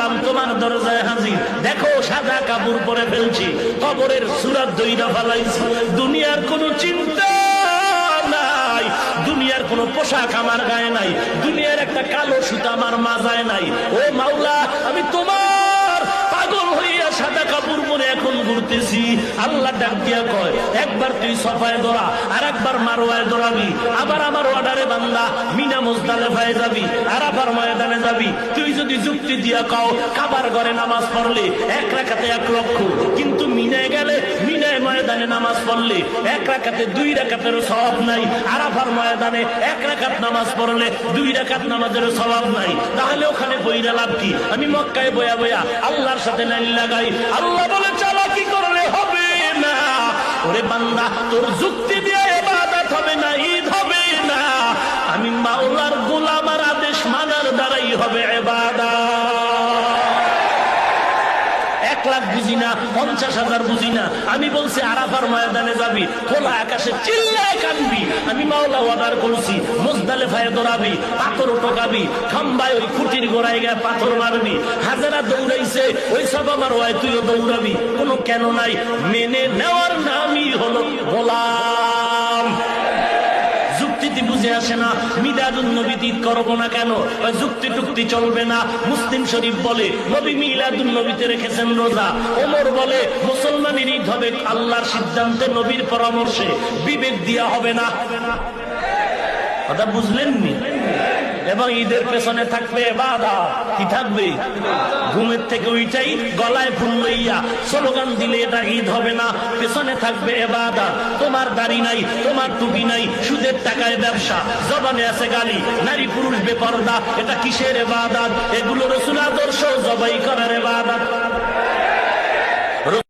গোলাম তোমার দরজায় হাজির, দেখো সাদা কাপড় পরে ফেলছি, কবরের সূরাত দইরা ফেলাইছি, দুনিয়ার কোনো চিন্তা নাই, দুনিয়ার কোনো পোশাক আমার গায়ে নাই, দুনিয়ার একটা কালো সুতা আমার মাজায় নাই। ও মাওলা, আমি তোমার পাগল হইয়া সাদা কাপড় পরে এখন ঘুরতেছি। আল্লাহ ডাক দিয়া কয়, একবার তুই সফায় দৌড়া, আর একবার মারওয়ায় দৌড়াবি, আবার আমার অর্ডারে বান্দা মিনা মুজদালিফায় যাবি, আরাফার ময়দানে যাবি। তুই যদি যুক্তি দিয়া কও কাবার ঘরে নামাজ পড়লে 1 রাকাতে 1 লক্ষ, কিন্তু মিনায় গেলে মিনায় ময়দানে নামাজ পড়লে 1 রাকাতে 2 রাকাতের সওয়াব নাই, আরাফার ময়দানে 1 রাকাত নামাজ পড়লে 2 রাকাত নামাজের সওয়াব নাই, তাহলে ওখানে বইরা লাভ কি? আমি মক্কায় বয়া বয়া আল্লাহর সাথে লাইন লাগাই। আল্লাহ বলে চালাকি করলে হবে না। ওরে বান্দা, তোর যুক্তি দিয়ে ইবাদত হবে না, ঈদ হবে না। আমি মাওলার গোলাম, আর আদেশ মানার দ্বারাই হবে ইবাদত। 1 লাখ বুঝি না, 50,000 বুঝি না, আমি বলছি আরাফার ময়দানে যাবি, খোলা আকাশে চিল্লায় কানবি। আমি মাওলা অর্ডার করছি মুজদালিফায় দৌড়াবি, পাথর টোকাবি, খাম্বায় ওই খুঁটির গোড়ায় গিয়ে পাথর মারবি। হাজারা দৌড়াইছে, ওই সব আমার হয়, তুইও দৌড়াবি। কোনো কেন নাই, মেনে নেওয়ার নামই হলো গোলাম। যুক্তিটি বুঝে আসে না, মিলাদুন নবী ঈদ করবো না কেন? যুক্তি টুক্তি চলবে না। মুসলিম শরীফ বলে নবী মিলাদুন নবীতে রেখেছেন রোজা। ওমর বলে মুসলমানের ঈদ হবে আল্লাহর সিদ্ধান্তে, নবীর পরামর্শে, বিবেক দিয়া হবে না। কথা বুঝলেননি? এবং ঈদের পেছনে থাকবে ইবাদত। কি থাকবে? ঘুমের থেকে উইটাই গলায় ফুল লইয়া স্লোগান দিলে এটা ঈদ হবে না। পেছনে থাকবে ইবাদত। তোমার দাড়ি নাই, তোমার টুপি নাই, সুদের টাকায় ব্যবসা, জবানে আছে গালি, নারী পুরুষ বেপরদা, এটা কিসের ইবাদত? এগুলো রাসূল আদর্শ জবাই করার ইবাদত।